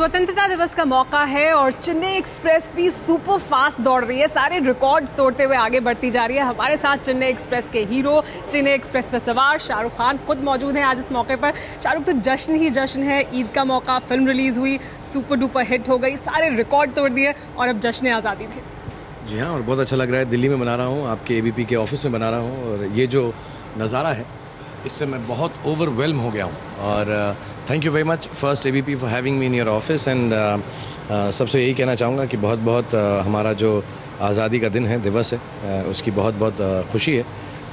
स्वतंत्रता दिवस का मौका है और चेन्नई एक्सप्रेस भी सुपर फास्ट दौड़ रही है, सारे रिकॉर्ड्स तोड़ते हुए आगे बढ़ती जा रही है। हमारे साथ चेन्नई एक्सप्रेस के हीरो, चेन्नई एक्सप्रेस पर सवार शाहरुख खान खुद मौजूद हैं आज इस मौके पर। शाहरुख, तो जश्न ही जश्न है, ईद का मौका, फिल्म रिलीज हुई, सुपर डुपर हिट हो गई, सारे रिकॉर्ड तोड़ दिए और अब जश्न आज़ादी भी। जी हाँ, और बहुत अच्छा लग रहा है। दिल्ली में बना रहा हूँ, आपके एबीपी के ऑफिस में बना रहा हूँ, और ये जो नज़ारा है इससे मैं बहुत ओवरवेल्म हो गया हूँ। और thank you very much first ABP for having me in your office. And सबसे यही कहना चाहूँगा कि बहुत बहुत हमारा जो आज़ादी का दिन है, दिवस है, उसकी बहुत बहुत खुशी है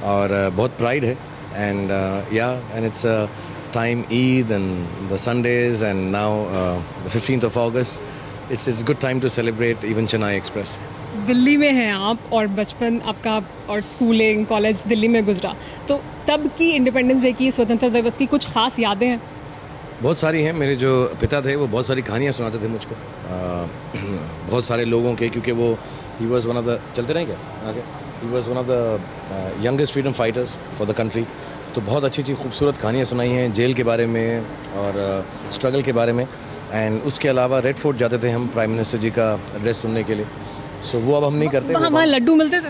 और बहुत प्राइड है। And and it's time Eid and the Sundays and now 15th of August, it's good time to celebrate even Chennai Express. Delhi में हैं आप और बचपन आपका और स्कूलिंग कॉलेज दिल्ली में गुजरा, तो तब की इंडिपेंडेंस डे की, स्वतंत्रता दिवस की कुछ खास यादें हैं? बहुत सारी हैं। मेरे जो पिता थे वो बहुत सारी कहानियाँ सुनाते थे मुझको, बहुत सारे लोगों के, क्योंकि वो he was one of the, चलते रहें क्या आगे, he was one of the youngest freedom fighters for the country. तो बहुत अच्छी अच्छी खूबसूरत कहानियाँ सुनाई हैं जेल के बारे में और स्ट्रगल के बारे में। एंड उसके अलावा रेड फोर्ट जाते थे हम प्राइम मिनिस्टर जी का एड्रेस सुनने के लिए। सो वो अब हम नहीं करते। वहाँ लड्डू मिलते थे?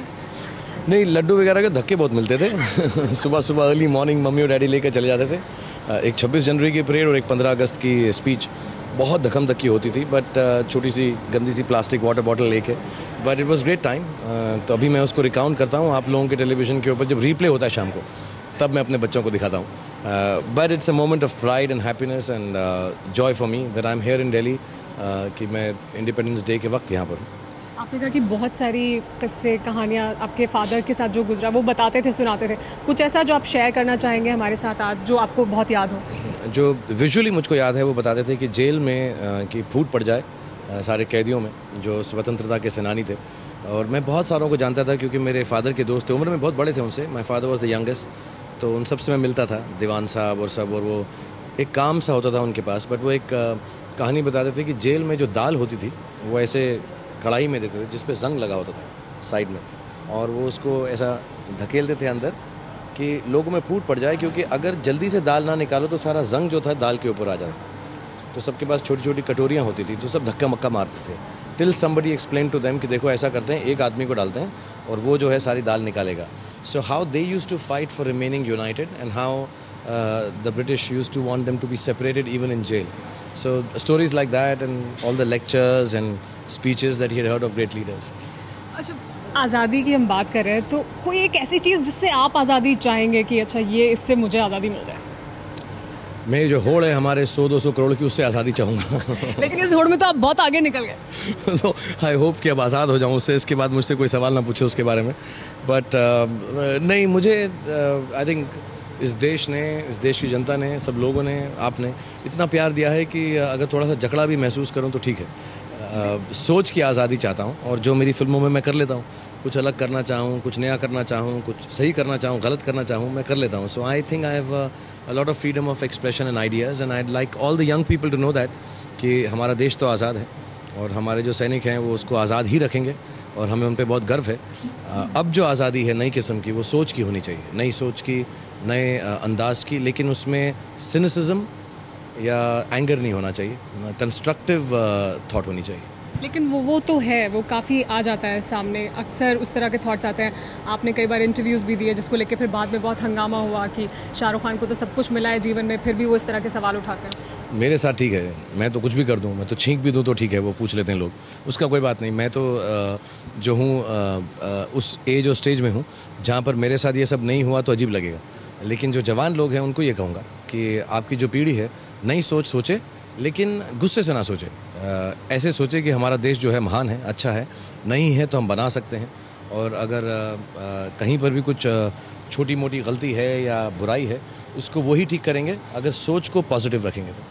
नहीं, लड्डू वगैरह के धक्के बहुत मिलते थे। सुबह सुबह अर्ली मॉर्निंग मम्मी और डैडी लेकर चले जाते थे। एक 26 जनवरी की परेड और एक 15 अगस्त की स्पीच बहुत धक्कम धक्की होती थी, बट छोटी सी गंदी सी प्लास्टिक वाटर बॉटल लेके, but it was great time. तो अभी मैं उसको रिकाउंट करता हूँ आप लोगों के टेलीविज़न के ऊपर, जब रीप्ले होता है शाम को, तब मैं अपने बच्चों को दिखाता हूँ। But it's a moment of pride and happiness and Joy for me that I am here in Delhi, कि मैं इंडिपेंडेंस डे के वक्त यहाँ पर हूँ। आपने कहा कि बहुत सारी किस्से कहानियाँ आपके फादर के साथ जो गुजरा वो बताते थे, सुनाते थे, कुछ ऐसा जो आप शेयर करना चाहेंगे हमारे साथ आज, जो आपको बहुत याद हो? जो विजुअली मुझको याद है वो बताते थे कि जेल में कि फूट पड़ जाए सारे कैदियों में जो स्वतंत्रता के सेनानी थे। और मैं बहुत सारों को जानता था क्योंकि मेरे फादर के दोस्त थे, उम्र में बहुत बड़े थे उनसे। My father was the youngest, तो उन सब से मैं मिलता था, दीवान साहब और सब। और वो एक काम सा होता था उनके पास, बट वो एक कहानी बताते थे कि जेल में जो दाल होती थी वो ऐसे कढ़ाई में देते थे जिस पे जंग लगा होता था साइड में, और वो उसको ऐसा धकेलते थे अंदर कि लोगों में फूट पड़ जाए, क्योंकि अगर जल्दी से दाल ना निकालो तो सारा जंग जो था दाल के ऊपर आ जाता। तो सबके पास छोटी छोटी कटोरियाँ होती थी, तो सब धक्का मक्का मारते थे, till somebody explain to them कि देखो ऐसा करते हैं, एक आदमी को डालते हैं और वो जो है सारी दाल निकालेगा। So how they use to fight for remaining united and how the British used to want them to be separated even in jail. So stories like that and all the lectures and speeches that he had heard of great leaders. अच्छा, आज़ादी की हम बात कर रहे हैं, तो कोई एक ऐसी चीज़ जिससे आप आज़ादी चाहेंगे कि अच्छा ये, इससे मुझे आज़ादी मिल जाए? मैं जो होड़ है हमारे 100-200 करोड़ की, उससे आज़ादी चाहूँगा। लेकिन इस होड़ में तो आप बहुत आगे निकल गए। तो आई होप कि अब आज़ाद हो जाऊँ उससे, इसके बाद मुझसे कोई सवाल ना पूछे उसके बारे में। बट नहीं, मुझे आई थिंक इस देश ने, इस देश की जनता ने, सब लोगों ने, आपने इतना प्यार दिया है कि अगर थोड़ा सा जकड़ा भी महसूस करूं तो ठीक है। सोच की आज़ादी चाहता हूं, और जो मेरी फिल्मों में मैं कर लेता हूं, कुछ अलग करना चाहूं, कुछ नया करना चाहूं, कुछ सही करना चाहूं, गलत करना चाहूं, मैं कर लेता हूं। So I think I have a lot of freedom of expression and ideas, and I like all the young people to know that कि हमारा देश तो आज़ाद है और हमारे जो सैनिक हैं वो उसको आज़ाद ही रखेंगे, और हमें उन पर बहुत गर्व है। अब जो आज़ादी है नई किस्म की, वो सोच की होनी चाहिए, नई सोच की, नए अंदाज की, लेकिन उसमें सिनिसिज्म या एंगर नहीं होना चाहिए, कंस्ट्रक्टिव थॉट होनी चाहिए। लेकिन वो तो है, वो काफ़ी आ जाता है सामने, अक्सर उस तरह के थॉट्स आते हैं। आपने कई बार इंटरव्यूज़ भी दिए जिसको लेकर फिर बाद में बहुत हंगामा हुआ कि शाहरुख खान को तो सब कुछ मिला है जीवन में, फिर भी वो इस तरह के सवाल उठाते हैं। मेरे साथ ठीक है, मैं तो कुछ भी कर दूं, मैं तो छींक भी दूं तो ठीक है, वो पूछ लेते हैं लोग, उसका कोई बात नहीं। मैं तो जो हूँ उस एज और स्टेज में हूँ जहाँ पर मेरे साथ ये सब नहीं हुआ तो अजीब लगेगा। लेकिन जो जवान लोग हैं उनको ये कहूँगा कि आपकी जो पीढ़ी है नई सोच सोचे, लेकिन गुस्से से ना सोचे। ऐसे सोचे कि हमारा देश जो है महान है, अच्छा है, नहीं है तो हम बना सकते हैं, और अगर कहीं पर भी कुछ छोटी मोटी गलती है या बुराई है उसको वही ठीक करेंगे अगर सोच को पॉजिटिव रखेंगे तो।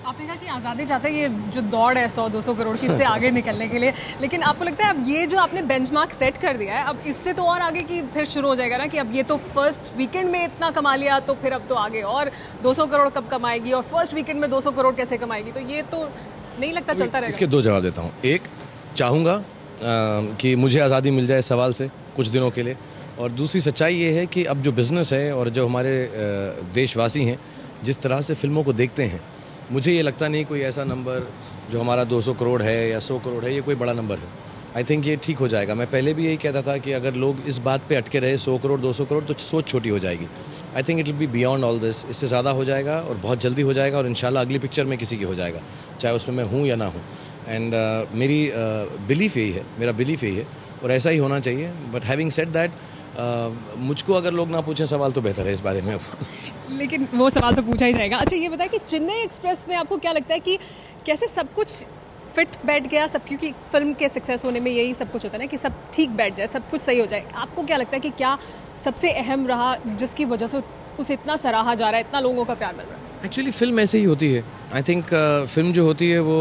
आपने कहा कि आज़ादी चाहते हैं, ये जो दौड़ है 100-200 करोड़ की, इससे आगे निकलने के लिए, लेकिन आपको लगता है अब ये जो आपने बेंचमार्क सेट कर दिया है, अब इससे तो और आगे की फिर शुरू हो जाएगा ना कि अब ये तो फर्स्ट वीकेंड में इतना कमा लिया, तो फिर अब तो आगे और 200 करोड़ कब कमाएगी, और फर्स्ट वीकेंड में 200 करोड़ कैसे कमाएगी? तो ये तो नहीं लगता चलता रहेगा? इसके दो जवाब देता हूँ। एक, चाहूँगा कि मुझे आज़ादी मिल जाए सवाल से कुछ दिनों के लिए, और दूसरी सच्चाई ये है कि अब जो बिज़नेस है और जो हमारे देशवासी हैं जिस तरह से फिल्मों को देखते हैं, मुझे ये लगता नहीं कोई ऐसा नंबर जो हमारा 200 करोड़ है या 100 करोड़ है, ये कोई बड़ा नंबर है। आई थिंक ये ठीक हो जाएगा। मैं पहले भी यही कहता था कि अगर लोग इस बात पे अटके रहे 100 करोड़ 200 करोड़ तो सोच छोटी हो जाएगी। I think it will be beyond all this, इससे ज़्यादा हो जाएगा और बहुत जल्दी हो जाएगा और इंशाल्लाह अगली पिक्चर में किसी की हो जाएगा, चाहे उसमें मैं हूँ या ना हूँ। एंड मेरी बिलीफ यही है, मेरा बिलीफ यही है और ऐसा ही होना चाहिए। बट हैविंग सेड दैट, मुझको अगर लोग ना पूछें सवाल तो बेहतर है इस बारे में। लेकिन वो सवाल तो पूछा ही जाएगा। अच्छा, ये बताएं कि चेन्नई एक्सप्रेस में आपको क्या लगता है कि कैसे सब कुछ फिट बैठ गया सब, क्योंकि फिल्म के सक्सेस होने में यही सब कुछ होता है ना कि सब ठीक बैठ जाए, सब कुछ सही हो जाए। आपको क्या लगता है कि क्या सबसे अहम रहा जिसकी वजह से उसे इतना सराहा जा रहा है, इतना लोगों का प्यार मिल रहा है? एक्चुअली फिल्म ऐसे ही होती है। आई थिंक फिल्म जो होती है वो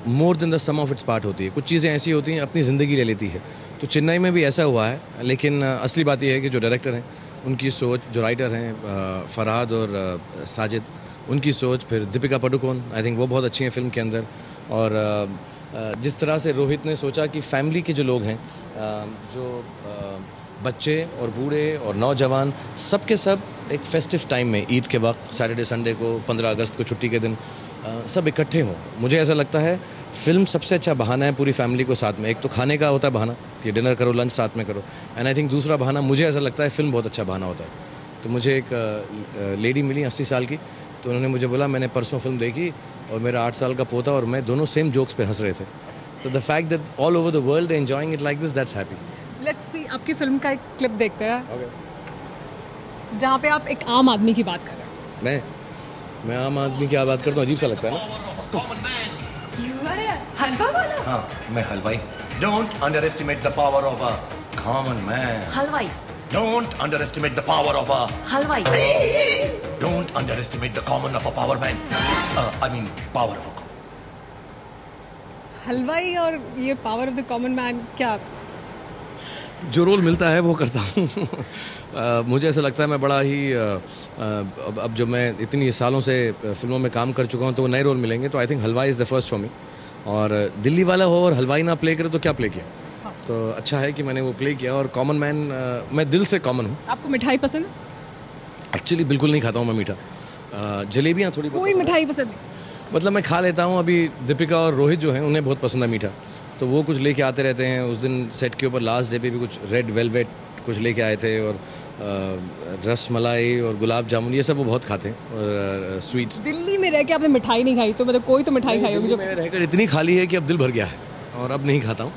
more than the sum of its part होती है। कुछ चीज़ें ऐसी होती हैं अपनी ज़िंदगी ले लेती है, तो चेन्नई में भी ऐसा हुआ है। लेकिन असली बात यह है कि जो डायरेक्टर हैं उनकी सोच, जो राइटर हैं फरहाद और साजिद, उनकी सोच, फिर दीपिका पादुकोण, आई थिंक वो बहुत अच्छी हैं फिल्म के अंदर। और जिस तरह से रोहित ने सोचा कि फैमिली के जो लोग हैं, जो बच्चे और बूढ़े और नौजवान, सब के सब एक फेस्टिव टाइम में, ईद के वक्त, सैटरडे संडे को, 15 अगस्त को छुट्टी के दिन सब इकट्ठे हों। मुझे ऐसा लगता है फिल्म सबसे अच्छा बहाना है पूरी फैमिली को साथ में। एक तो खाने का होता है बहाना कि डिनर करो, लंच साथ में करो, एंड आई थिंक दूसरा बहाना मुझे ऐसा लगता है फिल्म बहुत अच्छा बहाना होता है। तो मुझे एक लेडी मिली 80 साल की, तो उन्होंने मुझे बोला मैंने परसों फिल्म देखी और मेरा 8 साल का पोता और मैं दोनों सेम जोक्स पे हंस रहे थे। तो the fact that all over the world enjoying it like this, that's happy. Let's see, आपकी फिल्म का एक क्लिप देखते हैं जहाँ पे आप एक आम आदमी की बात कर रहे हैं। मैं आम आदमी की बात करता हूँ, अजीब सा लगता है ना। हलवा वाला? हाँ, मैं हलवाई। Don't underestimate the power of a common man. हलवाई। Don't underestimate the power of a. हलवाई। Don't underestimate the common of a power man. I mean power of a common. हलवाई और ये power of the common man, क्या जो role मिलता है वो करता हूँ। मुझे ऐसा लगता है मैं बड़ा ही अब जो मैं इतनी सालों से फिल्मों में काम कर चुका हूँ, तो वो नए रोल मिलेंगे, तो आई थिंक हलवाई is the first for me. और दिल्ली वाला हो और हलवाई ना प्ले करे तो क्या प्ले किया। तो अच्छा है कि मैंने वो प्ले किया। और कॉमन मैन, मैं दिल से कॉमन हूँ। आपको मिठाई पसंद है? एक्चुअली बिल्कुल नहीं खाता हूँ मैं मीठा। जलेबियाँ थोड़ी कोई मिठाई पसंद नहीं? मतलब मैं खा लेता हूँ। अभी दीपिका और रोहित जो हैं उन्हें बहुत पसंद है मीठा, तो वो कुछ लेके आते रहते हैं। उस दिन सेट के ऊपर लास्ट डे पे भी कुछ रेड वेलवेट कुछ लेके आए थे, और रस मलाई और गुलाब जामुन, ये सब वो बहुत खाते हैं, और स्वीट्स। दिल्ली में रह के आपने मिठाई नहीं खाई, तो मतलब कोई तो मिठाई खाई होगी जो मैं रहकर इतनी खाली है कि अब दिल भर गया है और अब नहीं खाता हूँ।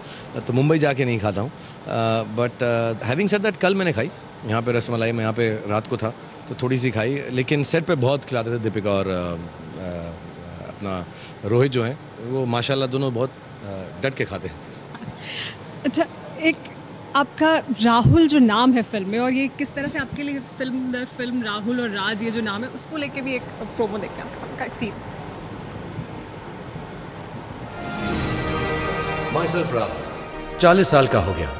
तो मुंबई जाके नहीं खाता हूँ। बट हैविंग सेड दैट, कल मैंने खाई यहाँ पे रस मलाई, मैं यहाँ पे रात को था तो थोड़ी सी खाई। लेकिन सेट पे बहुत खिलाते थे दीपिका और अपना रोहित जो हैं, वो माशाल्लाह दोनों बहुत डट के खाते हैं। अच्छा, एक आपका राहुल जो नाम है फिल्म में, और ये किस तरह से आपके लिए फिल्म राहुल और राज, ये जो नाम है उसको लेके भी एक प्रोमो देखते हैं आपकी फिल्म का एक सीन। माइसेल्फ राहुल 40 साल का हो गया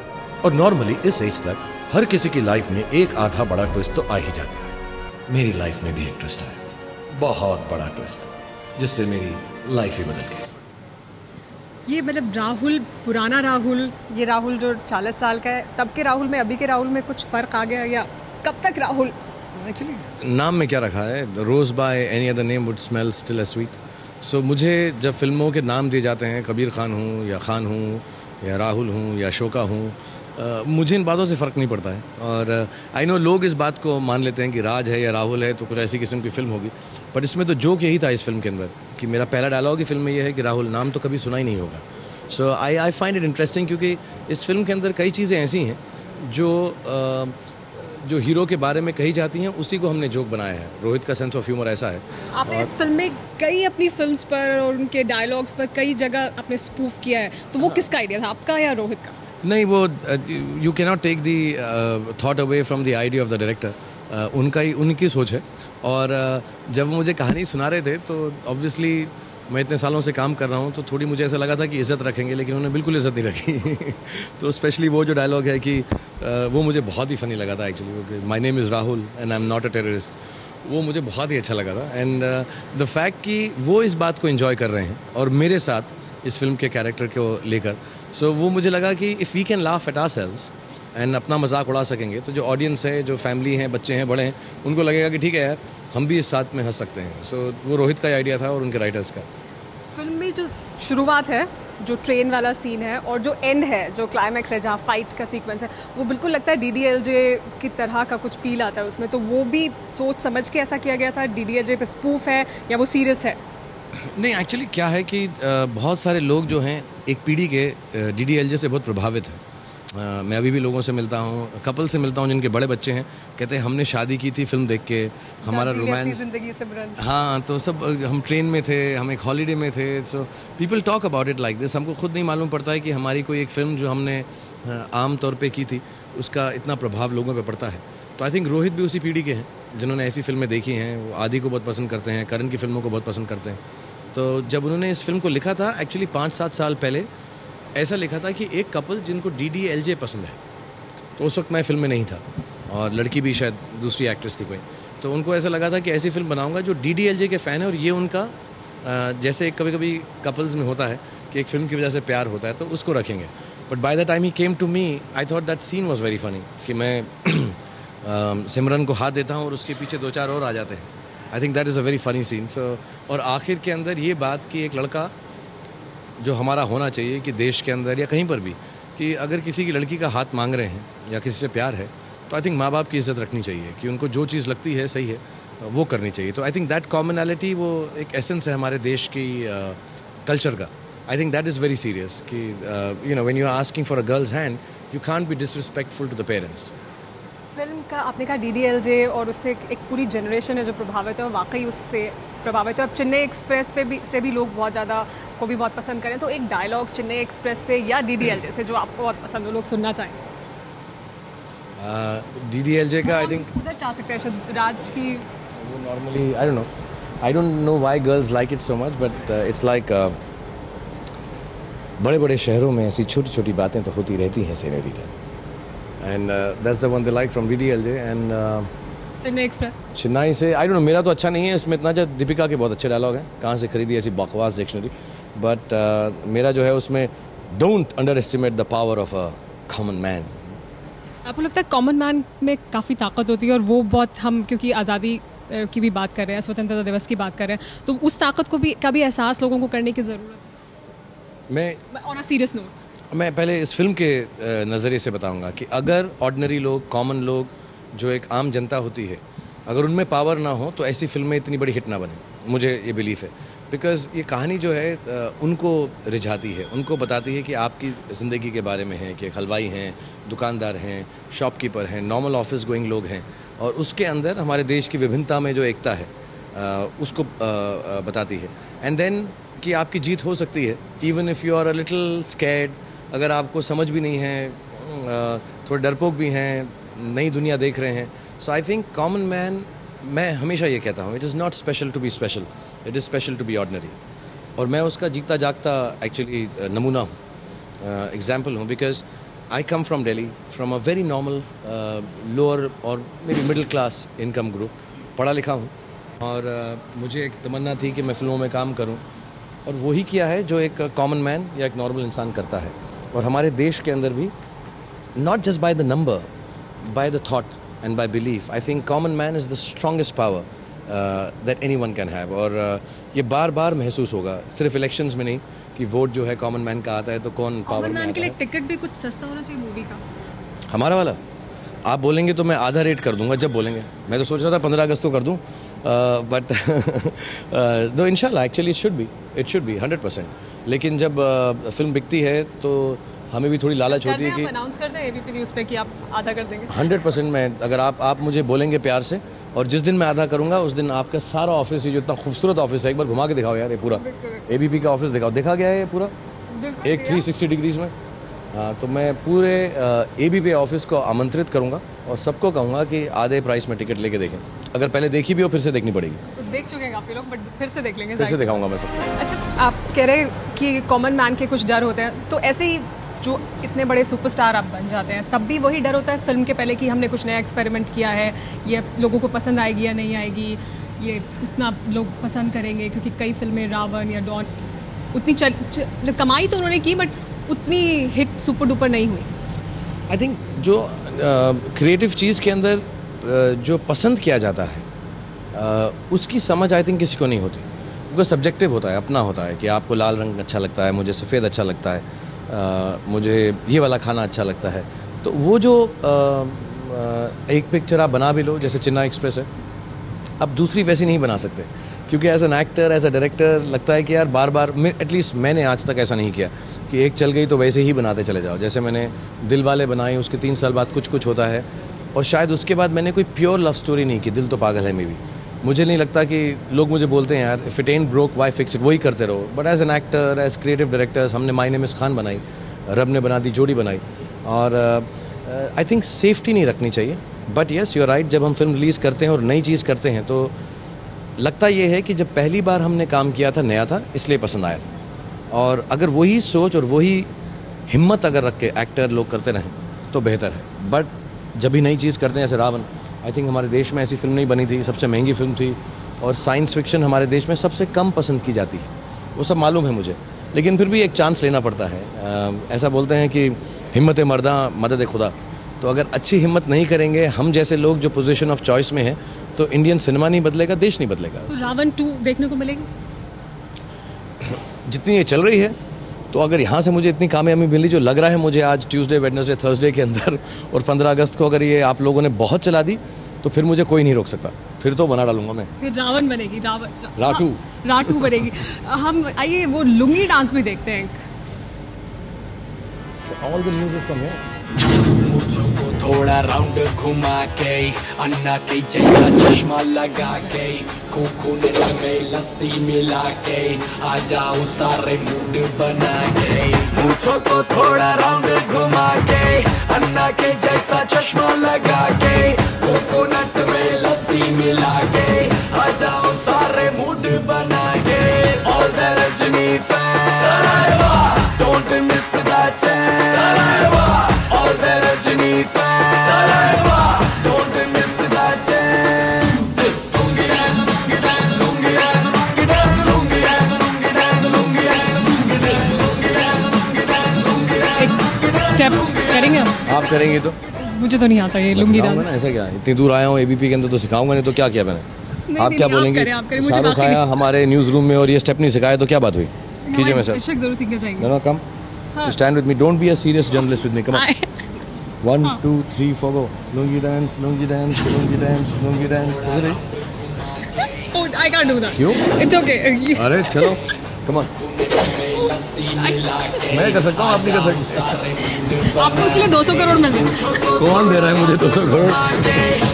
और नॉर्मली इस एज तक हर किसी की लाइफ में एक आधा बड़ा ट्विस्ट तो आ ही जाता है। मेरी लाइफ में भी एक ट्विस्ट आया, बहुत बड़ा ट्विस्ट, जिससे मेरी लाइफ ही बदल गई। ये मतलब राहुल, पुराना राहुल, ये राहुल जो 40 साल का है, तब के राहुल में अभी के राहुल में कुछ फ़र्क आ गया, या कब तक राहुल? एक्चुअली नाम में क्या रखा है, rose by any other name would smell still as sweet. So मुझे जब फिल्मों के नाम दिए जाते हैं, कबीर खान हूँ या खान हूँ या राहुल हूँ या शोका हूँ, मुझे इन बातों से फ़र्क नहीं पड़ता है। और आई नो लोग इस बात को मान लेते हैं कि राज है या राहुल है तो कुछ ऐसी किस्म की फ़िल्म होगी, बट इसमें तो जोक यही था इस फिल्म के अंदर कि मेरा पहला डायलॉग ही फिल्म में ये है कि राहुल, नाम तो कभी सुना ही नहीं होगा। So I find it interesting, क्योंकि इस फिल्म के अंदर कई चीज़ें ऐसी हैं जो हीरो के बारे में कही जाती हैं, उसी को हमने जोक बनाया है। रोहित का सेंस ऑफ ह्यूमर ऐसा है। आपने इस फिल्म में कई अपनी फिल्म्स पर और उनके डायलॉग्स पर कई जगह आपने स्पूफ किया है, तो वो किसका आइडिया था, आपका या रोहित का? नहीं, वो you can not take the thought away from the idea of the director. उनकी सोच है। और जब मुझे कहानी सुना रहे थे तो ऑब्वियसली मैं इतने सालों से काम कर रहा हूँ, तो थोड़ी मुझे ऐसा लगा था कि इज़्ज़त रखेंगे, लेकिन उन्होंने बिल्कुल इज़्ज़त नहीं रखी। तो स्पेशली वो जो डायलॉग है कि वो मुझे बहुत ही फ़नी लगा था actually, my name is Rahul and I am not a terrorist. वो मुझे बहुत ही अच्छा लगा था। एंड द फैक्ट कि वो इस बात को एंजॉय कर रहे हैं और मेरे साथ इस फिल्म के कैरेक्टर को लेकर, सो वो मुझे लगा कि if we can laugh at ourselves and अपना मजाक उड़ा सकेंगे, तो जो ऑडियंस है, जो फैमिली हैं, बच्चे हैं, बड़े हैं, उनको लगेगा कि ठीक है यार, हम भी इस साथ में हंस सकते हैं। सो वो रोहित का आइडिया था और उनके राइटर्स का। फिल्म में जो शुरुआत है, जो ट्रेन वाला सीन है और जो एंड है, जो क्लाइमैक्स है जहाँ फाइट का सीक्वेंस है, वो बिल्कुल लगता है DDLJ की तरह का कुछ फील आता है उसमें। तो वो भी सोच समझ के ऐसा किया गया था? DDLJ पे स्पूफ है या वो सीरियस है? नहीं, एक्चुअली क्या है कि बहुत सारे लोग जो हैं एक पीढ़ी के DDLJ से बहुत प्रभावित हैं। मैं अभी भी लोगों से मिलता हूँ, कपल से मिलता हूँ जिनके बड़े बच्चे हैं, कहते हैं हमने शादी की थी फिल्म देख के, हमारा रोमांस, हाँ, तो सब हम ट्रेन में थे, हम एक हॉलीडे में थे। So people talk about it like this. हमको खुद नहीं मालूम पड़ता है कि हमारी कोई एक फ़िल्म जो हमने आम तौर पे की थी उसका इतना प्रभाव लोगों पे पड़ता है। तो आई थिंक रोहित भी उसी पीढ़ी के हैं जिन्होंने ऐसी फिल्में देखी हैं। वो आदि को बहुत पसंद करते हैं, करण की फिल्मों को बहुत पसंद करते हैं। तो जब उन्होंने इस फिल्म को लिखा था, एक्चुअली 5-7 साल पहले ऐसा लिखा था कि एक कपल जिनको DDLJ पसंद है, तो उस वक्त मैं फिल्म में नहीं था और लड़की भी शायद दूसरी एक्ट्रेस थी कोई, तो उनको ऐसा लगा था कि ऐसी फिल्म बनाऊंगा जो DDLJ के फ़ैन है और ये उनका जैसे कभी कभी कपल्स में होता है कि एक फिल्म की वजह से प्यार होता है तो उसको रखेंगे। But by the time he came to me, I thought that scene was very funny कि मैं सिमरन को हाथ देता हूँ और उसके पीछे 2-4 और आ जाते हैं। I think that is a very funny scene. So और आखिर के अंदर ये बात कि एक लड़का जो हमारा होना चाहिए कि देश के अंदर या कहीं पर भी, कि अगर किसी की लड़की का हाथ मांग रहे हैं या किसी से प्यार है तो आई थिंक माँ बाप की इज़्ज़त रखनी चाहिए कि उनको जो चीज़ लगती है सही है वो करनी चाहिए। तो आई थिंक दैट कॉमनैलिटी वो एक एसेंस है हमारे देश की कल्चर का। I think that is very serious कि you know when you are asking for a girl's hand you can't be disrespectful to the parents. Film का आपने कहा DDLJ और उससे एक पूरी जनरेशन है जो प्रभावित है और वाकई उससे प्रभावित है। अब चेन्नई एक्सप्रेस से भी लोग बहुत ज़्यादा को भी बहुत पसंद करें, तो एक डायलॉग चेन्नई एक्सप्रेस से या DDLJ से जो आपको बहुत पसंद हो, लोग सुनना चाहें? DDLJ का आई थिंक उधर जा सकते हैं शायद राज की। वो normally I don't know why girls like it so much, but it's like बड़े बड़े शहरों में ऐसी छोटी छोटी बातें तो होती रहती हैं senorita, and that's the one they like from DDLJ। And Chennai express Chennai से आई डोंट नो, मेरा तो अच्छा नहीं है इसमें इतना, जब दीपिका के बहुत अच्छे डायलॉग हैं, कहाँ से खरीदी ऐसी बकवास डिक्शनरी, बट मेरा जो है उसमें don't under estimate the power of a common man. आपको लगता है कॉमन मैन में काफ़ी ताकत होती है और वो बहुत, हम क्योंकि आज़ादी की भी बात कर रहे हैं, स्वतंत्रता दिवस की बात कर रहे हैं, तो उस ताकत को भी का भी एहसास लोगों को करने की ज़रूरत है? मैं ऑन अ सीरियस नोट मैं पहले इस फिल्म के नज़रिए से बताऊंगा कि अगर ऑर्डिनरी लोग, कॉमन लोग, जो एक आम जनता होती है, अगर उनमें पावर ना हो तो ऐसी फिल्में इतनी बड़ी हिट ना बने। मुझे ये बिलीफ है, बिकॉज़ ये कहानी जो है उनको रिझाती है, उनको बताती है कि आपकी ज़िंदगी के बारे में है कि एक हलवाई हैं, दुकानदार हैं, शॉपकीपर हैं, नॉर्मल ऑफिस गोइंग लोग हैं, और उसके अंदर हमारे देश की विभिन्नता में जो एकता है उसको बताती है। एंड देन कि आपकी जीत हो सकती है even if you are a little scared, अगर आपको समझ भी नहीं है, थोड़े डरपोक भी हैं, नई दुनिया देख रहे हैं। So I think common man, मैं हमेशा ये कहता हूँ, it is not special to be special, it is special to be ordinary. और मैं उसका जीता जागता एक्चुअली नमूना हूँ, एग्जाम्पल हूँ, because I come from Delhi, from a very normal lower or maybe middle class income group, पढ़ा लिखा हूँ, और मुझे एक तमन्ना थी कि मैं फिल्मों में काम करूँ, और वही किया है जो एक कॉमन मैन या एक नॉर्मल इंसान करता है। और हमारे देश के अंदर भी, not just by the number, by the thought and by belief, I think common man is the strongest power that anyone can have. और ये बार बार महसूस होगा, सिर्फ इलेक्शंस में नहीं, कि वोट जो है कॉमन मैन का आता है तो कौन पावर में आता है। के लिए टिकट भी कुछ सस्ता होना चाहिए मूवी का। हमारा वाला आप बोलेंगे तो मैं आधा रेट कर दूंगा जब बोलेंगे। मैं तो सोच रहा था 15 अगस्त को कर दूं, बट नो, इंशाल्लाह एक्चुअली इट शुड बी 100%। लेकिन जब फिल्म बिकती है तो हमें भी थोड़ी लालच होती है कि अनाउंस कर दें एबीपी न्यूज़ पे कि आप आधा कर देंगे। 100% में, अगर आप मुझे बोलेंगे प्यार से, और जिस दिन मैं आधा करूंगा उस दिन आपका सारा ऑफिस, ये जो इतना खूबसूरत ऑफिस है, एक बार घुमा के दिखाओ यार, ये पूरा एबीपी का ऑफिस दिखाओ, देखा गया है ये पूरा एक 360 डिग्रीज में। हाँ, तो मैं पूरे एबीपी ऑफिस को आमंत्रित करूंगा और सबको कहूँगा कि आधे प्राइस में टिकट लेके देखें। अगर पहले देखी भी हो फिर से देखनी पड़ेगी। तो देख चुके हैं काफ़ी लोग, बट फिर से देख लेंगे, फिर से दिखाऊंगा मैं सबको। अच्छा, आप कह रहे हैं कि कॉमन मैन के कुछ डर होते हैं, तो ऐसे ही जो इतने बड़े सुपरस्टार आप बन जाते हैं तब भी वही डर होता है फिल्म के पहले कि हमने कुछ नया एक्सपेरिमेंट किया है, ये लोगों को पसंद आएगी या नहीं आएगी, ये उतना लोग पसंद करेंगे, क्योंकि कई फिल्में रावण या डॉन उतनी कमाई तो उन्होंने की बट उतनी हिट सुपर डुपर नहीं हुई। आई थिंक जो क्रिएटिव चीज़ के अंदर जो पसंद किया जाता है उसकी समझ आई थिंक किसी को नहीं होती। बिकॉज सब्जेक्टिव होता है, अपना होता है कि आपको लाल रंग अच्छा लगता है, मुझे सफ़ेद अच्छा लगता है, मुझे ये वाला खाना अच्छा लगता है। तो वो जो एक पिक्चर आप बना भी लो, जैसे चेन्नई एक्सप्रेस है, अब दूसरी वैसी नहीं बना सकते, क्योंकि as an actor, as a director लगता है कि यार बार बार, एटलीस्ट मैंने आज तक ऐसा नहीं किया कि एक चल गई तो वैसे ही बनाते चले जाओ। जैसे मैंने दिल वाले बनाई, उसके 3 साल बाद कुछ कुछ होता है, और शायद उसके बाद मैंने कोई प्योर लव स्टोरी नहीं की, दिल तो पागल है में भी। मुझे नहीं लगता कि लोग मुझे बोलते हैं यार if it ain't broke why fix it, वही करते रहो। But as an actor, as creative directors, हमने माय नेम इज़ खान बनाई, रब ने बना दी जोड़ी बनाई, और आई थिंक सेफ्टी नहीं रखनी चाहिए। But yes, you are right, जब हम फिल्म रिलीज़ करते हैं और नई चीज़ करते हैं तो लगता ये है कि जब पहली बार हमने काम किया था, नया था, इसलिए पसंद आया था। और अगर वही सोच और वही हिम्मत अगर रख के एक्टर लोग करते रहें तो बेहतर है। बट जब भी नई चीज़ करते हैं, जैसे रावण, आई थिंक हमारे देश में ऐसी फिल्म नहीं बनी थी, सबसे महंगी फिल्म थी, और साइंस फिक्शन हमारे देश में सबसे कम पसंद की जाती है, वो सब मालूम है मुझे, लेकिन फिर भी एक चांस लेना पड़ता है। ऐसा बोलते हैं कि हिम्मत मर्दा मदद खुदा, तो अगर अच्छी हिम्मत नहीं करेंगे हम जैसे लोग जो पोजीशन ऑफ चॉइस में हैं, तो इंडियन सिनेमा नहीं बदलेगा, देश नहीं बदलेगा। तो रावण 2 देखने को मिलेगी? जितनी ये चल रही है, तो अगर यहाँ से मुझे इतनी कामयाबी मिली जो लग रहा है मुझे आज ट्यूसडे, वेडनेसडे, थर्सडे के अंदर, और 15 अगस्त को अगर ये आप लोगों ने बहुत चला दी, तो फिर मुझे कोई नहीं रोक सकता, फिर तो बना डालूंगा मैं। फिर रावण बनेगी, राटू राटू बनेगी। हम आइए वो लुंगी डांस भी देखते हैं। All the news is from here. मुझको थोड़ा राउंड घुमा के, अन्ना के जैसा चश्मा लगा के, कोकोनट में लस्सी मिला के, आ जाओ सारे मूड बना के। मुझको थोड़ा राउंड घुमा के, अन्ना के जैसा चश्मा लगा के, कोकोनट में लस्सी मिला के, आ जाओ सारे मूड बना के। All the Rajini fans, don't miss that chance. All the Rajini fans, don't miss that chance. Lungi dance, lungi dance, lungi dance, lungi dance, lungi dance, lungi dance, lungi dance, lungi dance, lungi dance, lungi dance, lungi dance. एक step करेंगे हम? आप करेंगे तो? मुझे तो नहीं आता ये लुंगी डांस। ना, ऐसा क्या, इतनी दूर आया हूँ एबीपी के अंदर, तो सिखाऊंगा नहीं तो क्या किया मैंने? आप क्या बोलेंगे? शाहरुख आया हमारे न्यूज़ रूम में और ये स्टेप नहीं सिखाया तो क्या बात हुई? कीजिए मैं सर, जरूर सीखना चाहेंगे। No come, stand with me, don't be a serious journalist with me, come on. 1 2 3 4 go. Lungi dance, lungi dance, lungi dance, lungi dance. I can't do that. क्यों? It's okay. अरे चलो, कम ऑन। मैं कर सकता हूँ, आप नहीं कर सकते। आपको उसके लिए 200 करोड़ मिल गए। कौन दे रहा है मुझे 200 करोड़?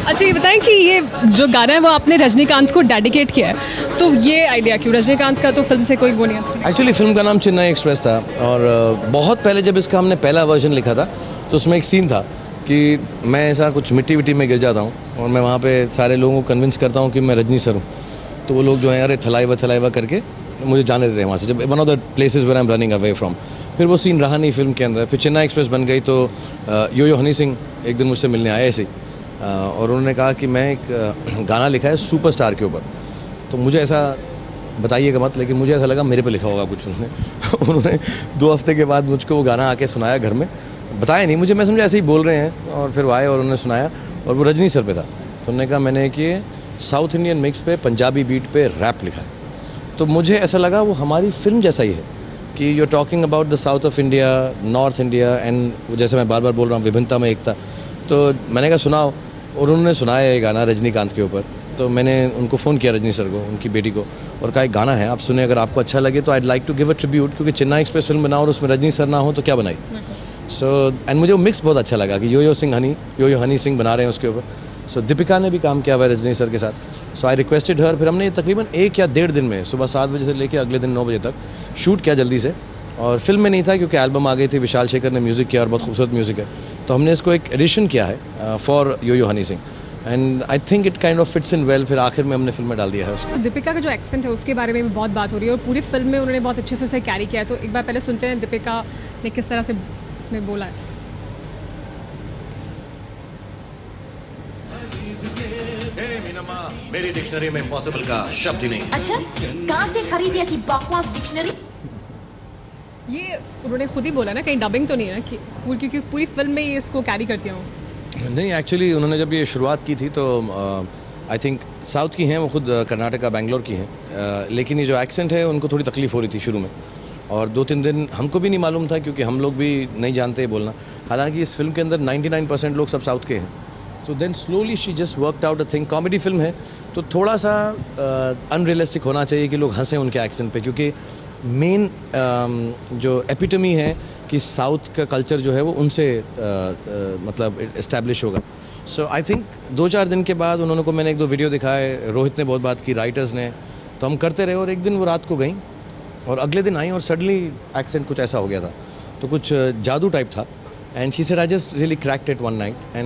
अच्छा ये बताएं कि ये जो गाना है वो आपने रजनीकांत को डेडिकेट किया है, तो ये आइडिया क्यों? रजनीकांत का तो फिल्म से कोई वो नहीं है। एक्चुअली फिल्म का नाम चेन्नई एक्सप्रेस था, और बहुत पहले जब इसका हमने पहला वर्जन लिखा था तो उसमें एक सीन था कि मैं ऐसा कुछ मिट्टी विट्टी में गिर जाता हूँ और मैं वहाँ पे सारे लोगों को कन्विंस करता हूँ कि मैं रजनी सर हूँ, तो वो लोग जो है अरे थलाइवा करके मुझे जाने देते हैं वहाँ से, जब one of the places where I am running away from. फिर वो सीन रहा नहीं फिल्म के अंदर, फिर चेन्नई एक्सप्रेस बन गई, तो यो हनी सिंह एक दिन मुझसे मिलने आए ऐसे, और उन्होंने कहा कि मैं एक गाना लिखा है सुपरस्टार के ऊपर। तो मुझे ऐसा, बताइएगा मत, लेकिन मुझे ऐसा लगा मेरे पे लिखा होगा कुछ उन्होंने 2 हफ्ते के बाद मुझको वो गाना आके सुनाया घर में, बताया नहीं मुझे, मैं समझा ऐसे ही बोल रहे हैं, और फिर वो आए और उन्होंने सुनाया, और वो रजनी सर पे था। तो उन्होंने कहा मैंने कि साउथ इंडियन मिक्स पे पंजाबी बीट पे रैप लिखा है। तो मुझे ऐसा लगा वो हमारी फिल्म जैसा ही है कि you are talking about the south of India, north India, and जैसे मैं बार बार बोल रहा हूँ विभिन्नता में एकता। तो मैंने कहा सुनाओ, और उन्होंने सुनाया ये गाना रजनीकांत के ऊपर। तो मैंने उनको फ़ोन किया रजनी सर को, उनकी बेटी को, और कहा एक गाना है आप सुने, अगर आपको अच्छा लगे तो I like to give a tribute, क्योंकि चेन्नई एक्सप्रेस फिल्म बनाओ और उसमें रजनी सर ना हो तो क्या बनाई। सो एंड मुझे वो मिक्स बहुत अच्छा लगा कि यो हनी सिंह बना रहे हैं उसके ऊपर। सो दीपिका ने भी काम किया हुआ है रजनी सर के साथ, सो आई रिक्वेस्टेड हर। फिर हमने तकरीबन 1 या 1.5 दिन में सुबह 7 बजे से लेकर अगले दिन 9 बजे तक शूट किया जल्दी से, और फिल्म में नहीं था क्योंकि एल्बम आ गई थी, विशाल शेखर ने म्यूज़िक किया और बहुत खूबसूरत म्यूज़िक है, तो हमने इसको एक एडिशन किया है for yo Honey Singh, and I think it kind of fits in well. फिर आखिर में हमने फिल्म में डाल दिया है उसको। दीपिका का जो एक्सेंट है उसके बारे में भी बहुत बात हो रही है, और पूरी फिल्म में उन्होंने बहुत अच्छे से उसे कैरी किया है, तो एक बार पहले सुनते हैं दीपिका ने किस तरह से इसमें बोला है। मेरी डिक्शनरी में इम्पॉसिबल का शब्द ही नहीं। अच्छा, कहाँ से खरीदी ऐसी बकवास डिक्शनरी? ये उन्होंने खुद ही बोला ना, कहीं डबिंग तो नहीं है कि क्योंकि पूरी फिल्म में ये इसको कैरी करती हूँ। नहीं, एक्चुअली उन्होंने जब ये शुरुआत की थी तो आई थिंक साउथ की हैं, वो खुद कर्नाटका बेंगलोर की हैं, लेकिन ये जो एक्सेंट है उनको थोड़ी तकलीफ़ हो रही थी शुरू में, और 2-3 दिन हमको भी नहीं मालूम था क्योंकि हम लोग भी नहीं जानते बोलना। हालांकि इस फिल्म के अंदर 99% लोग सब साउथ के हैं। तो then slowly she just worked out a thing. Comedy film है तो थोड़ा सा अनरियलिस्टिक होना चाहिए कि लोग हंसें उनके एक्सेंट पे, क्योंकि मेन जो एपिटमी है कि साउथ का कल्चर जो है वो उनसे मतलब इस्टेब्लिश होगा। सो आई थिंक 2-4 दिन के बाद उन्होंने को मैंने 1-2 वीडियो दिखाए, रोहित ने बहुत बात की, राइटर्स ने, तो हम करते रहे, और एक दिन वो रात को गई और अगले दिन आई और सडनली एक्सेंट कुछ ऐसा हो गया था, तो कुछ जादू टाइप था। And she said I just really cracked it one night.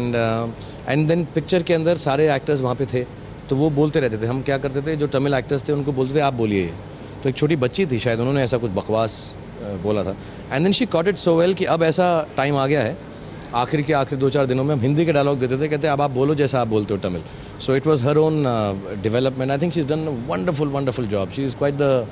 And then picture के अंदर सारे एक्टर्स वहाँ पे थे, तो वो बोलते रहते थे। हम क्या करते थे, जो तमिल एक्टर्स थे उनको बोलते थे आप बोलिए ये। तो एक छोटी बच्ची थी शायद, उन्होंने ऐसा कुछ बकवास बोला था। And then she caught it so well कि अब ऐसा टाइम आ गया है, आखिर 2-4 दिनों में हम हिंदी के डायलॉग देते थे, कहते अब आप बोलो जैसा आप बोलते हो Tamil. So it was her own development. I think she is done wonderful job. She is quite the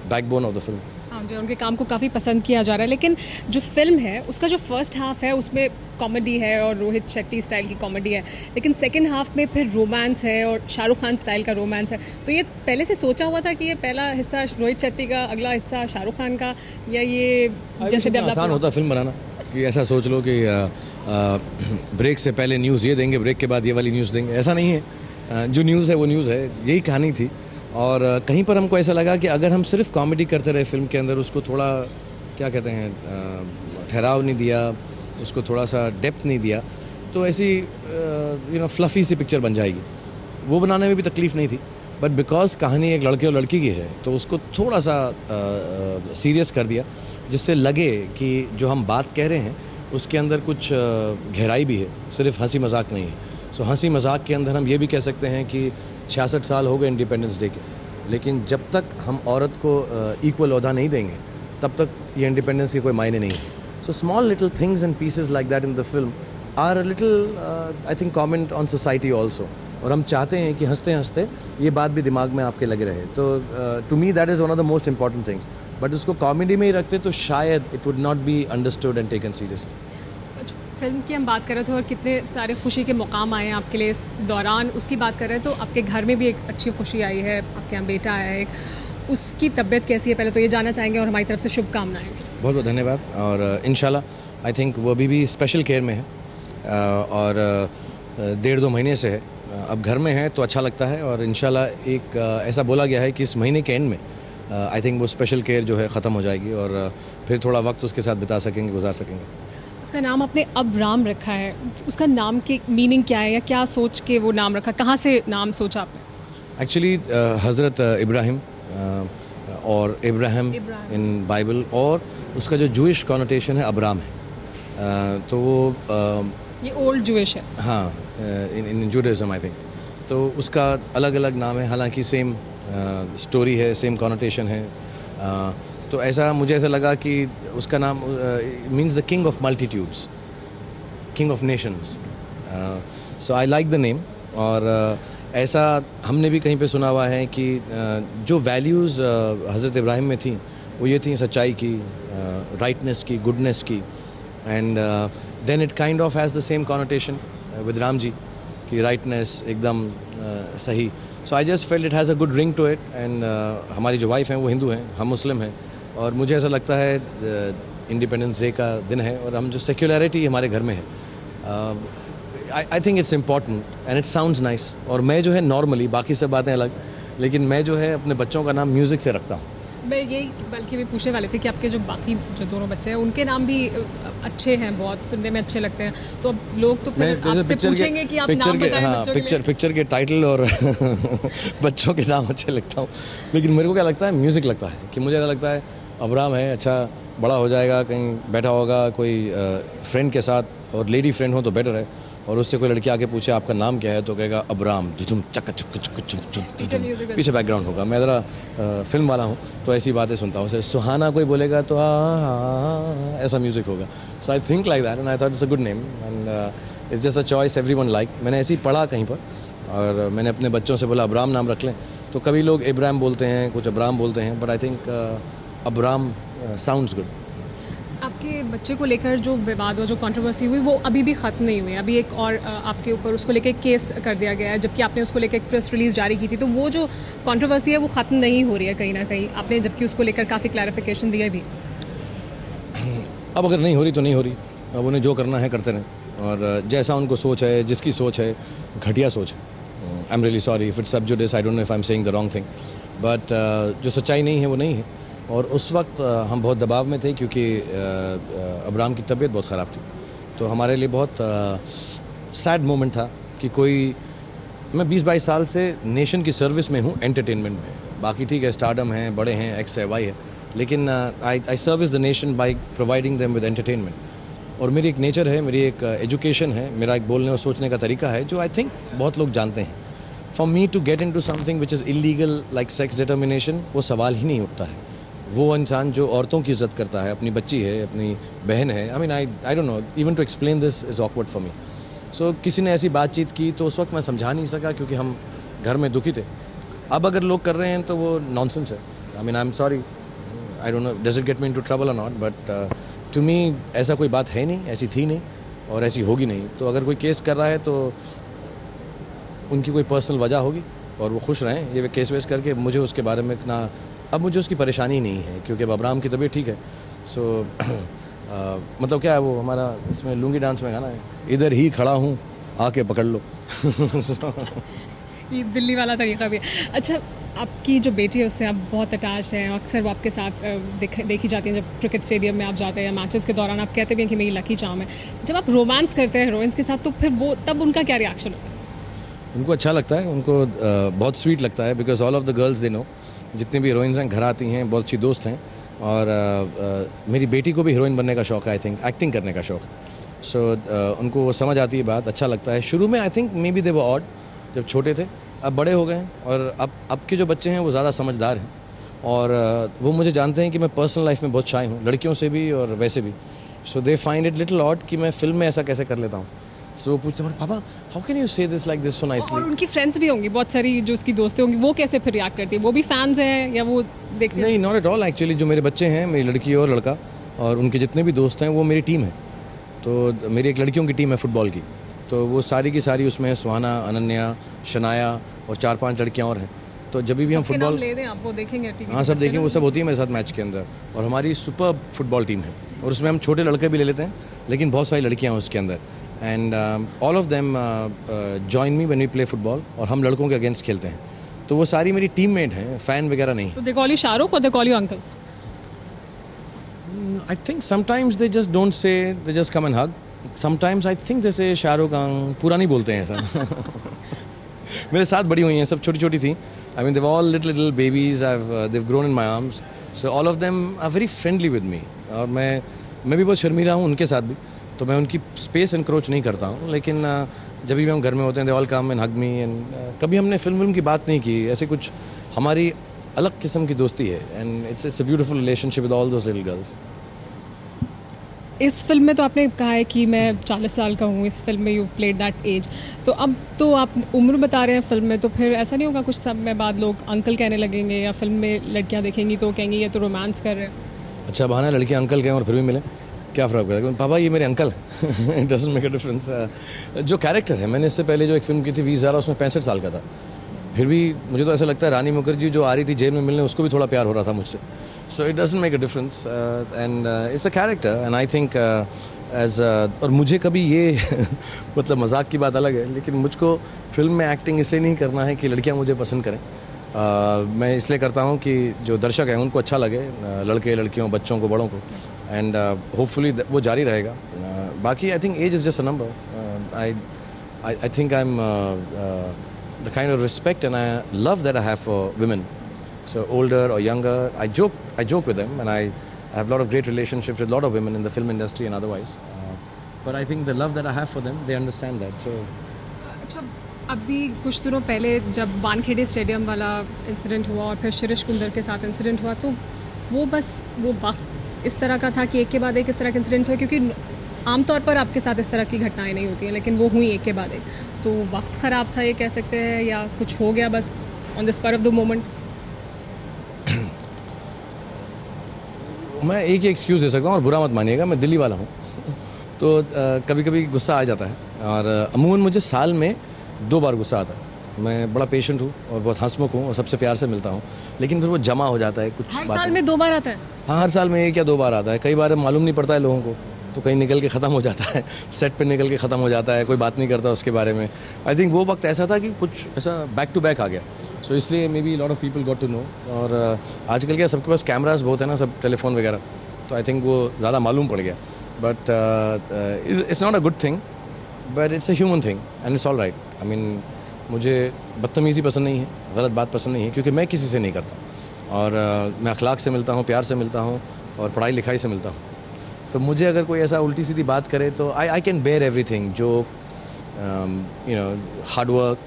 backbone of the film. हाँ जी, उनके काम को काफ़ी पसंद किया जा रहा है। लेकिन जो फिल्म है उसका जो फर्स्ट हाफ है उसमें कॉमेडी है और रोहित शेट्टी स्टाइल की कॉमेडी है, लेकिन सेकंड हाफ में फिर रोमांस है और शाहरुख खान स्टाइल का रोमांस है। तो ये पहले से सोचा हुआ था कि ये पहला हिस्सा रोहित शेट्टी का, अगला हिस्सा शाहरुख खान का, या ये जैसे डेवलप आसान होता फिल्म बनाना कि ऐसा सोच लो कि ब्रेक से पहले न्यूज़ ये देंगे, ब्रेक के बाद ये वाली न्यूज़ देंगे, ऐसा नहीं है। जो न्यूज़ है वो न्यूज़ है, यही कहानी थी। और कहीं पर हमको ऐसा लगा कि अगर हम सिर्फ कॉमेडी करते रहे फिल्म के अंदर, उसको थोड़ा क्या कहते हैं ठहराव नहीं दिया, उसको थोड़ा सा डेप्थ नहीं दिया, तो ऐसी फ्लफ़ी सी पिक्चर बन जाएगी। वो बनाने में भी तकलीफ़ नहीं थी, बट बिकॉज कहानी एक लड़के और लड़की की है तो उसको थोड़ा सा सीरियस कर दिया, जिससे लगे कि जो हम बात कह रहे हैं उसके अंदर कुछ गहराई भी है, सिर्फ हंसी मजाक नहीं है। सो हंसी मजाक के अंदर हम ये भी कह सकते हैं कि 66 साल हो गए इंडिपेंडेंस डे के, लेकिन जब तक हम औरत को इक्वल ओहदा नहीं देंगे तब तक ये इंडिपेंडेंस के कोई मायने नहीं है। So small little things and pieces like that in the film are a little I think comment on society also, और हम चाहते हैं कि हंसते हंसते ये बात भी दिमाग में आपके लगे रहे। तो to me that is one of the most important things, but उसको कॉमेडी में ही रखते तो शायद it would not be understood and taken seriously. Film की हम बात कर रहे थे और कितने सारे खुशी के मुकाम आए हैं आपके लिए इस दौरान, उसकी बात कर रहे हैं तो आपके घर में भी एक अच्छी खुशी आई है, आपके यहाँ बेटा आया है एक, उसकी तबीयत कैसी है पहले तो ये जानना चाहेंगे, और हमारी तरफ से शुभकामनाएं। बहुत बहुत धन्यवाद, और इंशाल्लाह आई थिंक वो अभी भी स्पेशल केयर में है और 1.5-2 महीने से है। अब घर में है तो अच्छा लगता है, और इंशाल्लाह एक ऐसा बोला गया है कि इस महीने के एंड में आई थिंक वो स्पेशल केयर जो है ख़त्म हो जाएगी और फिर थोड़ा वक्त उसके साथ बिता सकेंगे, गुजार सकेंगे। उसका नाम आपने अबराम रखा है, उसका नाम की मीनिंग क्या है या क्या सोच के वो नाम रखा, कहाँ से नाम सोचा आपने? एक्चुअली हज़रत इब्राहिम और इब्राहिम इन बाइबल, और उसका जो जूइश कॉनोटेशन है अबराम है, तो वो ये ओल्ड जूइश है। हाँ, इन जूडाइज्म आई थिंक, तो उसका अलग अलग नाम है, हालांकि सेम स्टोरी है, सेम कॉनोटेशन है। तो ऐसा मुझे ऐसा लगा कि उसका नाम means the king of multitudes, king of Nations. So I like the name, और ऐसा हमने भी कहीं पे सुना हुआ है कि जो वैल्यूज़ हज़रत इब्राहिम में थी वो ये थी सच्चाई की, राइटनेस की, गुडनेस की, and then it kind of has the same connotation with Ram ji की राइटनेस एकदम सही। So I just felt it has a good ring to it, and हमारी जो वाइफ हैं वो हिंदू हैं, हम मुस्लिम हैं, और मुझे ऐसा लगता है इंडिपेंडेंस डे का दिन है और हम जो सेक्युलरिटी हमारे घर में है, I think it's important and it sounds nice. और मैं जो है नॉर्मली, बाकी सब बातें अलग, लेकिन मैं जो है अपने बच्चों का नाम म्यूज़िक से रखता हूँ। मैं यही बल्कि भी पूछने वाले थे कि आपके जो बाकी जो दोनों बच्चे हैं उनके नाम भी अच्छे हैं, बहुत सुनने में अच्छे लगते हैं, तो अब लोग तो फिर आपसे पूछेंगे कि आप नाम बताएं बच्चों के लिए। पिक्चर के टाइटल और बच्चों के नाम अच्छे लगता हूँ, लेकिन मेरे को क्या लगता है, म्यूज़िक लगता है कि मुझे ऐसा लगता है अबराम है, अच्छा बड़ा हो जाएगा, कहीं बैठा होगा कोई फ्रेंड के साथ, और लेडी फ्रेंड हो तो बेटर है, और उससे कोई लड़की आके पूछे आपका नाम क्या है तो कहेगा अबराम, पीछे बैकग्राउंड होगा। मैं ज़रा फिल्म वाला हूँ तो ऐसी बातें सुनता हूँ। सुहाना कोई बोलेगा तो ऐसा म्यूज़िक होगा। So I think like that and I thought it's a good name and it's just a choice everyone like. मैंने ऐसे ही पढ़ा कहीं पर और मैंने अपने बच्चों से बोला अबराम नाम रख लें, तो कभी लोग इब्राहिम बोलते हैं, कुछ अबराम बोलते हैं, but I think AbRam sounds good. आप आपके बच्चे को लेकर जो विवाद हुआ, जो कंट्रोवर्सी हुई, वो अभी भी ख़त्म नहीं हुई है। अभी एक और आपके ऊपर उसको लेकर केस कर दिया गया है, जबकि आपने उसको लेकर एक प्रेस रिलीज़ जारी की थी। तो वो जो कंट्रोवर्सी है वो ख़त्म नहीं हो रही है कहीं ना कहीं, आपने जबकि उसको लेकर काफ़ी क्लैरिफिकेशन दिया भी। अब अगर नहीं हो रही तो नहीं हो रही, अब उन्हें जो करना है करते रहें, और जैसा उनको सोच है, जिसकी सोच है, घटिया सोच है। I am really sorry if it's sub judice, I don't know if I am saying the wrong thing, but जो सच्चाई नहीं है वो नहीं है। और उस वक्त हम बहुत दबाव में थे क्योंकि अब्राम की तबीयत बहुत ख़राब थी, तो हमारे लिए बहुत सैड मोमेंट था कि कोई, मैं 20-22 साल से नेशन की सर्विस में हूँ, एंटरटेनमेंट में। बाकी ठीक है, स्टारडम है, बड़े हैं, एक्स है, वाई है, लेकिन आई service the nation by providing them with entertainment. और मेरी एक नेचर है, मेरी एक एजुकेशन है, मेरा एक बोलने और सोचने का तरीका है जो आई थिंक बहुत लोग जानते हैं। For me to get into something which is illegal like sex determination, वो सवाल ही नहीं उठता है। वो इंसान जो औरतों की इज़्ज़त करता है, अपनी बच्ची है, अपनी बहन है, I mean I don't know even to explain this is awkward for me. So किसी ने ऐसी बातचीत की तो उस वक्त मैं समझा नहीं सका क्योंकि हम घर में दुखी थे। अब अगर लोग कर रहे हैं तो वो नॉनसेंस है। I mean I am sorry, I don't no does it get me into trouble और नॉट, बट टू मी ऐसा कोई बात है नहीं, ऐसी थी नहीं और ऐसी होगी नहीं। तो अगर कोई केस कर रहा है तो उनकी कोई पर्सनल वजह होगी और वो खुश रहें। ये केस वेस करके मुझे उसके बारे में इतना, अब मुझे उसकी परेशानी नहीं है क्योंकि अब अब्राम की तबीयत ठीक है। सो मतलब क्या है वो हमारा इसमें लुंगी डांस में गाना है, इधर ही खड़ा हूँ आके पकड़ लो। ये दिल्ली वाला तरीका भी है। अच्छा, आपकी जो बेटी है उससे आप बहुत अटैच हैं, अक्सर वो आपके साथ देखी जाती हैं जब क्रिकेट स्टेडियम में आप जाते हैं या मैचेस के दौरान आप कहते भी हैं कि मेरी लकी चार्म है। जब आप रोमांस करते हैं हीरोइंस के साथ तो फिर वो तब उनका क्या रिएक्शन होता है? उनको अच्छा लगता है, उनको बहुत स्वीट लगता है, because all of the girls they know, जितनी भी हीरोइंस हैं घर आती हैं, बहुत अच्छी दोस्त हैं। और मेरी बेटी को भी हीरोइन बनने का शौक़ है, आई थिंक एक्टिंग करने का शौक़। सो उनको वो समझ आती है बात, अच्छा लगता है। शुरू में I think may be they were odd जब छोटे थे, अब बड़े हो गए हैं और अब के जो बच्चे हैं वो ज़्यादा समझदार हैं और वो मुझे जानते हैं कि मैं पर्सनल लाइफ में बहुत शाय हूँ, लड़कियों से भी और वैसे भी। So they find it little odd कि मैं फिल्म में ऐसा कैसे कर लेता हूँ। सो वो पूछते हैं पापा हाउ कैन यू से this like this so nicely. और उनकी फ्रेंड्स भी होंगी बहुत सारी जो उसकी दोस्तें होंगी, वो कैसे फिर रिएक्ट करती है? वो भी फैंस हैं या वो देखते हैं? नहीं, नॉट एट ऑल। एक्चुअली जो मेरे बच्चे हैं, मेरी लड़की और लड़का और उनके जितने भी दोस्त हैं वो मेरी टीम है। तो मेरी एक लड़कियों की टीम है फुटबॉल की, तो वो सारी की सारी उसमें है, सुहाना, अनन्या, शनाया और 4-5 लड़कियां और हैं। तो जब भी हम फुटबॉल ले दें आप, वो देखेंगे टीवी, हाँ सब देखेंगे, वो सब होती है मेरे साथ मैच के अंदर। और हमारी सुपर फुटबॉल टीम है और उसमें हम छोटे लड़के भी ले लेते हैं, लेकिन बहुत सारी लड़कियां हैं उसके अंदर। And all of them join me when we play football, और हम लड़कों के अगेंस्ट खेलते हैं। तो वो सारी मेरी टीममेट हैं, फ़ैन वगैरह नहीं। तो दे कॉल यू शाहरुख और they call you uncle? I think sometimes they just don't say, they just come and hug. Sometimes I think जैसे शाहरुख पूरा नहीं बोलते हैं ऐसा। मेरे साथ बड़ी हुई हैं, सब छोटी छोटी थी। I mean they were all little babies, they've grown in my arms, so all of them are very friendly with me. और मैं भी बहुत शर्मीला हूँ उनके साथ भी, तो मैं उनकी स्पेस इंक्रोच नहीं करता हूँ। लेकिन जब भी हम घर में होते हैं, they all come and hug me. And कभी हमने फिल्म की बात नहीं की, ऐसे कुछ हमारी अलग किस्म की दोस्ती है। And it's a beautiful relationship with all those little girls. इस फिल्म में तो आपने कहा है कि मैं 40 साल का हूँ, इस फिल्म में यू प्लेड दैट एज, तो अब तो आप उम्र बता रहे हैं फिल्म में, तो फिर ऐसा नहीं होगा कुछ समय बाद लोग अंकल कहने लगेंगे या फिल्म में लड़कियाँ देखेंगी तो कहेंगी ये तो रोमांस कर रहे हैं? अच्छा बहाना, लड़कियाँ अंकल कहें और फिर भी मिले, क्या फ़र्क पड़ेगा? पापा ये मेरे अंकल हैं। It doesn't make a difference. जो कैरेक्टर है, मैंने इससे पहले जो एक फिल्म की थी 20 ज़ारा, उसमें 65 साल का था। फिर भी मुझे तो ऐसा लगता है रानी मुखर्जी जो आ रही थी जेल में मिलने, उसको भी थोड़ा प्यार हो रहा था मुझसे। So it doesn't make a difference and it's a character and I think age और मुझे कभी ये मतलब मजाक की बात अलग है, लेकिन मुझको फिल्म में एक्टिंग इसलिए नहीं करना है कि लड़कियां मुझे पसंद करें। मैं इसलिए करता हूँ कि जो दर्शक हैं उनको अच्छा लगे, लड़के लड़कियों, बच्चों को, बड़ों को। एंड होपफुली वो जारी रहेगा। बाकी I think age is just a number. I think I am the kind of respect and love that I have for women, so older or younger, I joke with them, and I have a lot of great relationships with a lot of women in the film industry and otherwise, but I think the love that I have for them, they understand that. So अच्छा, अभी कुछ दिनों पहले जब Wankhede stadium वाला incident हुआ और फिर शिरीष कुंदर के साथ इंसिडेंट हुआ, तो वो बस वो वक्त इस तरह का था कि एक के बाद एक इस तरह के इंसिडेंट्स हुए, क्योंकि आमतौर पर आपके साथ इस तरह की घटनाएं नहीं होती हैं, लेकिन वो हुई एक के बाद एक। तो वक्त ख़राब था ये कह सकते हैं, या कुछ हो गया बस on the spur of the moment? मैं एक ही एक्सक्यूज़ दे सकता हूँ और बुरा मत मानिएगा, मैं दिल्ली वाला हूँ तो कभी कभी गुस्सा आ जाता है और अमूमन मुझे साल में 2 बार गुस्सा आता है। मैं बड़ा पेशेंट हूँ और बहुत हंसमुख हूँ और सबसे प्यार से मिलता हूँ, लेकिन फिर वो जमा हो जाता है कुछ। हर साल में 2 बार आता है? हाँ, हर साल में 1 या 2 बार आता है। कई बार मालूम नहीं पड़ता है लोगों को, तो कहीं निकल के ख़त्म हो जाता है, सेट पे निकल के ख़त्म हो जाता है, कोई बात नहीं करता उसके बारे में। आई थिंक वो वक्त ऐसा था कि कुछ ऐसा बैक टू बैक आ गया, सो इसलिए maybe lot of people got to know. और आजकल क्या सबके पास कैमराज बहुत है ना, सब टेलीफोन वगैरह, तो आई थिंक वो ज़्यादा मालूम पड़ गया। But it's not a good thing, but it's a human thing and it's all right. I mean मुझे बदतमीज़ी पसंद नहीं है, गलत बात पसंद नहीं है, क्योंकि मैं किसी से नहीं करता और मैं अखलाक से मिलता हूँ, प्यार से मिलता हूँ और पढ़ाई लिखाई से मिलता हूँ। तो मुझे अगर कोई ऐसा उल्टी सीधी बात करे तो आई कैन बेयर एवरीथिंग, जो you know hard work,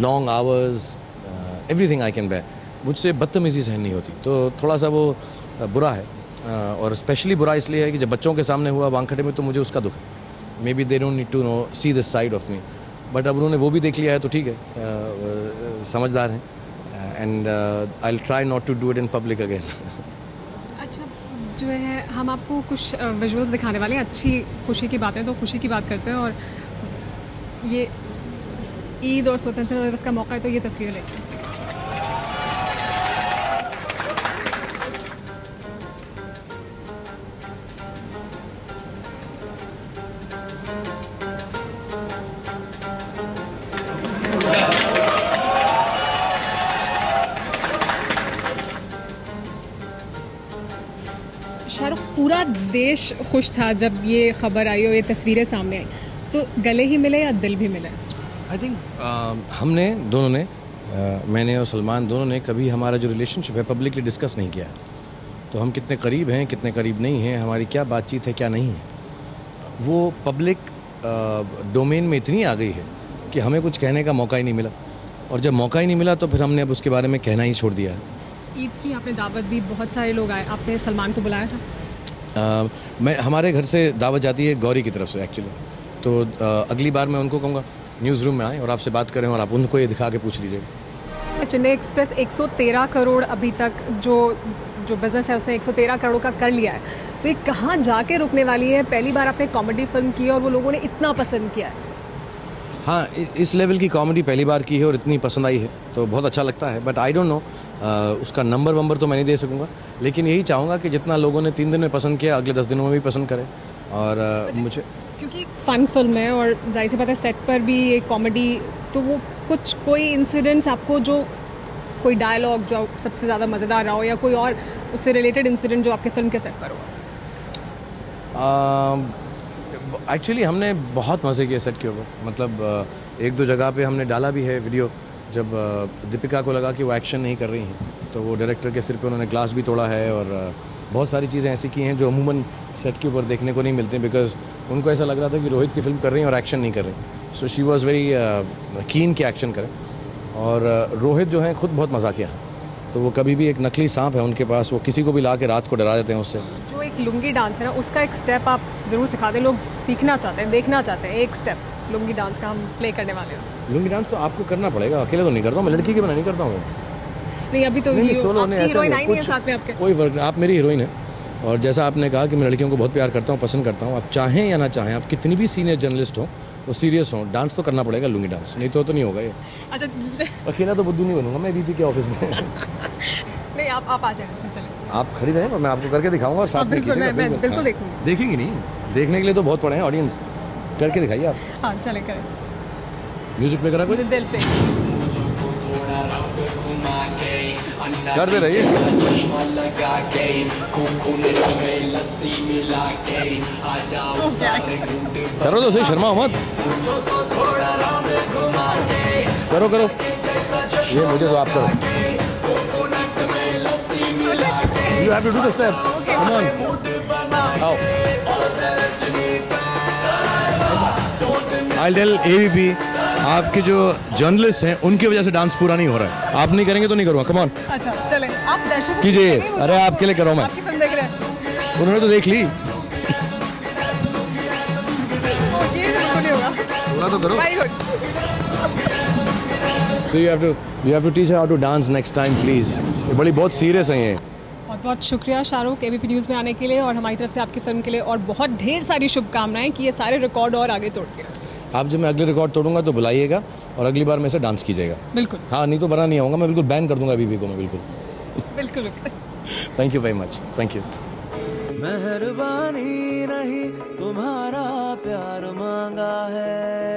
long hours, everything I can bear. मुझसे बदतमीज़ी सहन नहीं होती, तो थोड़ा सा वो बुरा है और स्पेशली बुरा इसलिए है कि जब बच्चों के सामने हुआ वानखेड़े में तो मुझे उसका दुख है। Maybe they don't need to know see this side of me, but अब उन्होंने वो भी देख लिया है तो ठीक है, समझदार हैं and I will try not to do it in public again. अच्छा, जो है हम आपको कुछ विजुअल्स दिखाने वाले हैं, अच्छी खुशी की बातें, तो खुशी की बात करते हैं। और ये ईद और स्वतंत्रता दिवस का मौका है तो ये तस्वीरें लेते हैं। शाहरुख, पूरा देश खुश था जब ये खबर आई और ये तस्वीरें सामने आई, तो गले ही मिले या दिल भी मिले? आई थिंक हमने दोनों ने, मैंने और सलमान दोनों ने कभी हमारा जो रिलेशनशिप है पब्लिकली डिस्कस नहीं किया है। तो हम कितने करीब हैं, कितने करीब नहीं हैं, हमारी क्या बातचीत है, क्या नहीं है, वो पब्लिक डोमेन में इतनी आ गई है कि हमें कुछ कहने का मौका ही नहीं मिला। और जब मौका ही नहीं मिला तो फिर हमने अब उसके बारे में कहना ही छोड़ दिया है। ईद की आपने दावत दी, बहुत सारे लोग आए, आपने सलमान को बुलाया था? मैं हमारे घर से दावत जाती है गौरी की तरफ से एक्चुअली, तो अगली बार मैं उनको कहूँगा न्यूज़ रूम में आएँ और आपसे बात करें और आप उनको ये दिखा के पूछ लीजिएगा। चेन्नई एक्सप्रेस 113 करोड़ अभी तक जो बिज़नेस है उसने 113 करोड़ का कर लिया है, तो ये कहाँ जाके रुकने वाली है? पहली बार आपने कॉमेडी फिल्म की और वो लोगों ने इतना पसंद किया है उसे। हाँ, इस लेवल की कॉमेडी पहली बार की है और इतनी पसंद आई है तो बहुत अच्छा लगता है। बट आई डोंट नो उसका नंबर तो मैं नहीं दे सकूँगा, लेकिन यही चाहूँगा कि जितना लोगों ने 3 दिन में पसंद किया अगले 10 दिनों में भी पसंद करें। और मुझे क्योंकि फ़न फिल्म है और जाहिर सी बात है सेट पर भी एक कॉमेडी, तो वो कोई इंसिडेंट्स आपको, जो कोई डायलॉग जो सबसे ज़्यादा मज़ेदार रहा हो या कोई और उससे रिलेटेड इंसिडेंट जो आपके फिल्म के सेट पर हो? एक्चुअली हमने बहुत मज़े किए सेट के ऊपर, मतलब 1-2 जगह पे हमने डाला भी है वीडियो। जब दीपिका को लगा कि वो एक्शन नहीं कर रही हैं तो वो डायरेक्टर के सिर पे उन्होंने ग्लास भी तोड़ा है और बहुत सारी चीज़ें ऐसी की हैं जो अमूमन सेट के ऊपर देखने को नहीं मिलती, बिकॉज उनको ऐसा लग रहा था कि रोहित की फिल्म कर रही हैं और एक्शन नहीं कर रही। So she was very keen कि एक्शन करें। और रोहित जो है खुद बहुत मजाकिया है, तो वो कभी भी एक नकली सांप है उनके पास, वो किसी को भी ला के रात को डरा देते हैं उससे। जो एक लुंगी डांस है ना, उसका एक स्टेप आप ज़रूर सिखा दें, लोग सीखना चाहते हैं, देखना चाहते हैं। एक स्टेप लुंगी डांस का हम प्ले करने वाले हैं। लुंगी डांस तो आपको करना पड़ेगा, अकेले तो नहीं करता हूँ मैं, लड़की के बना नहीं करता हूँ। नहीं, अभी तो हीरोइन आई नहीं है साथ में आपके। कोई फर्क नहीं, आप मेरी हीरोइन है। और जैसा आपने कहा कि मैं लड़कियों को बहुत प्यार करता हूँ, पसंद करता हूँ, आप चाहें या ना चाहें, आप कितनी भी सीनियर जर्नलिस्ट हो, वो सीरियस हो, डांस तो करना पड़ेगा लुंगी डांस, नहीं तो नहीं होगा ये। अच्छा, अकेला तो बुद्धू नहीं बनूंगा मैं वीपी के ऑफिस में। नहीं, आप आ जाए। अच्छा, चलें, आप खड़ी रहें और मैं आपको करके दिखाऊंगा। और साथ में मैं बिल्कुल देखूंगी। देखेंगी नहीं, देखने के लिए तो बहुत पड़े हैं ऑडियंस, करके दिखाइए आप। हाँ, चलें, करें। म्यूजिक पे करा कोई दिल पे करते रहिए। करो तो सही, शर्मा मत। करो ये मुझे तो आप करो। You have to do the step. Come on. आओ। I'll tell AVP, आपके जो जर्नलिस्ट हैं उनकी वजह से डांस पूरा नहीं हो रहा है। आप नहीं करेंगे तो नहीं करूँगा। Come on. अच्छा, चलें, आप दर्शकों कीजिए। अरे आपके लिए कर रहा हूँ मैं। आपकी फिल्म देख रहे हैं। उन्होंने तो देख ली। पूरा तो करो। Very good. So you have to teach her how to dance next time, please. ये बड़ी बहुत सीरियस है ये। बहुत बहुत शुक्रिया शाहरुख एबीपी न्यूज़ में आने के लिए और हमारी तरफ से आपकी फिल्म के लिए और बहुत ढेर सारी शुभकामनाएं कि ये सारे रिकॉर्ड और आगे तोड़ते रहे। आप जब मैं अगले रिकॉर्ड तोड़ूंगा तो बुलाइएगा और अगली बार मेरे से डांस कीजिएगा। बिल्कुल। हाँ, नहीं तो बना नहीं आऊँगा, मैं बिल्कुल बैन कर दूंगा बीबी को, मैं बिल्कुल। बिल्कुल। Thank you very much, thank you. मेहरबानी नहीं तुम्हारा प्यार मांगा है।